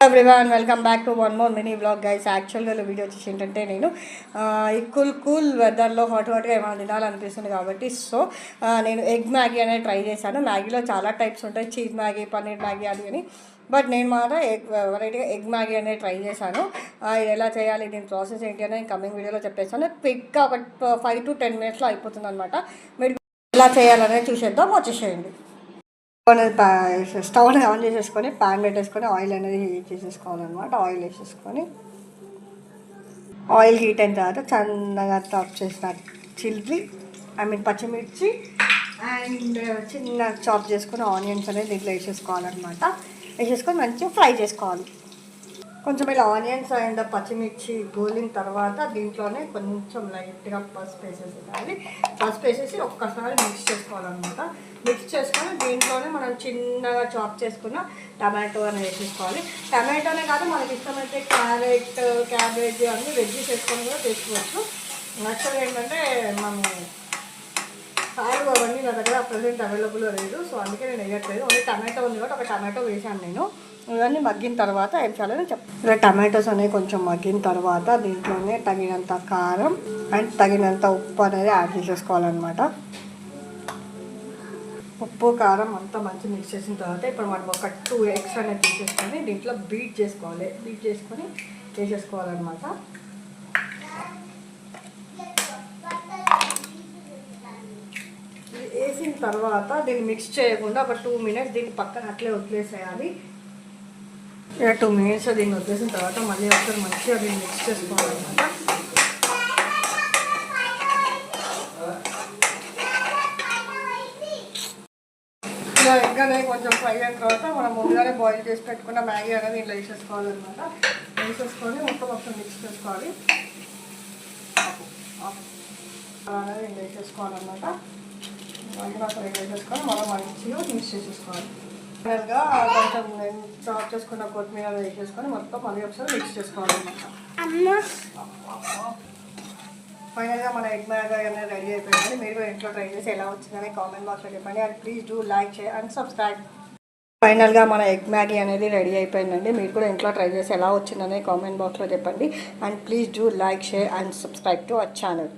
Everyone welcome back to one more mini vlog guys. యాక్చువల్గా video వచ్చేసి ఏంటంటే నేను ఈ కూల్ వెదర్లో హాట్గా ఏమైనా తినాలనిపిస్తుంది కాబట్టి నేను ఎగ్ మ్యాగీ అనేది ట్రై చేశాను. మ్యాగీలో చాలా టైప్స్ ఉంటాయి, చీజ్ మ్యాగీ, పన్నీర్ మ్యాగీ అది అని. బట్ నేను మాత్రం వెరైటీగా ఎగ్ మ్యాగీ అనేది ట్రై చేశాను. ఇది ఎలా చేయాలి, దీని ప్రాసెస్ ఏంటి అనేది కమింగ్ వీడియోలో చెప్పేస్తాను. క్విక్గా ఒక 5 to 10 minutesలో అయిపోతుంది అనమాట. మీరు ఎలా చేయాలనేది చూసేద్దాం, వచ్చేసేయండి. స్టవ్ అనేది ఆన్ చేసేసుకొని ప్యాన్ పెట్టేసుకొని ఆయిల్ అనేది హీట్ చేసేసుకోవాలన్నమాట. ఆయిల్ వేసేసుకొని ఆయిల్ హీట్ అయిన తర్వాత సన్నగా చాప్ చేసిన పచ్చిమిర్చి అండ్ చిన్న చాప్ చేసుకొని ఆనియన్స్ అనేది దీంట్లో వేసేసుకోవాలన్నమాట. వేసేసుకొని మంచిగా ఫ్రై చేసుకోవాలి. కొంచెం ఇలా ఆనియన్స్ అండ్ పచ్చిమిర్చి గోలిన తర్వాత దీంట్లోనే కొంచెం లైట్గా పసుపు వేసేసేయాలి. పసుపు వేసేసి ఒక్కసారి మిక్స్ చేసుకోవాలన్నమాట. మిక్స్ చేసుకొని దీంట్లోనే మనం చిన్నగా చాప్ చేసుకున్న టమాటో అని వేసేసుకోవాలి. టమాటోనే కాదు, మనకి ఇష్టమైతే క్యారెట్, క్యాబేజీ అన్నీ వెజ్ చేసుకొని కూడా చేసుకోవచ్చు. యాక్చువల్గా ఏంటంటే మనం కాయలు అవన్నీ నా దగ్గర ప్రజెంట్ అవైలబుల్ లేదు, సో అందుకే నేను వేయట్లేదు. ఓన్లీ టమాటో ఉంది కాబట్టి ఒక టమాటో వేసాను నేను. ఇవన్నీ మగ్గిన తర్వాత ఏం చేయాలని ఇలా టమాటోస్ అనేవి కొంచెం మగ్గిన తర్వాత దీంట్లోనే తగినంత కారం అండ్ తగినంత ఉప్పు అనేది యాడ్ చేసేసుకోవాలన్నమాట. ఉప్పు కారం అంతా మంచిగా మిక్స్ చేసిన తర్వాత ఇప్పుడు మనం ఒక 2 eggs అనేది తీసేసుకొని దీంట్లో బీట్ చేసుకొని వేసేసుకోవాలన్నమాట. వేసిన తర్వాత దీన్ని మిక్స్ చేయకుండా ఒక 2 minutes దీన్ని పక్కన అట్లే వదిలేసేయాలి. ఇలా 2 minutes దీన్ని వదిలేసిన తర్వాత మళ్ళీ ఒకసారి మంచిగా దీన్ని మిక్స్ చేసుకోవాలన్నమాట. ఇలా ఎగ్ అనేది కొంచెం ఫ్రై అయిన తర్వాత మనం ముందుగానే బాయిల్ చేసి పెట్టుకున్న మ్యాగీ అనేది ఇలా వేసేసుకోవాలన్నమాట. వేసేసుకొని మొత్తం మిక్స్ చేసుకోవాలి. అనేది ఇలా వేసేసుకోవాలన్నమాట. ఫ్రై చేసేసుకొని మనం మంచిగా మిక్స్ చేసేసుకోవాలి. ఫైనల్గా కొంచెం చాప్ చేసుకున్న కొత్తిమీర వేసేసుకొని మొత్తం మళ్ళీ ఒకసారి మిక్స్ చేసుకోవాలన్నమాట. ఫైనల్గా మన ఎగ్ మ్యాగీ అనేది రెడీ అయిపోయింది. మీరు కూడా ఇంట్లో ట్రై చేసి ఎలా వచ్చిందని కామెంట్ బాక్స్లో చెప్పండి. And please do like, share and subscribe. ఫైనల్గా మన ఎగ్ మ్యాగీ అనేది రెడీ అయిపోయిందండి. మీరు కూడా ఇంట్లో ట్రై చేసి ఎలా వచ్చిందని కామెంట్ బాక్స్లో చెప్పండి. And please do like, share and subscribe to our channel.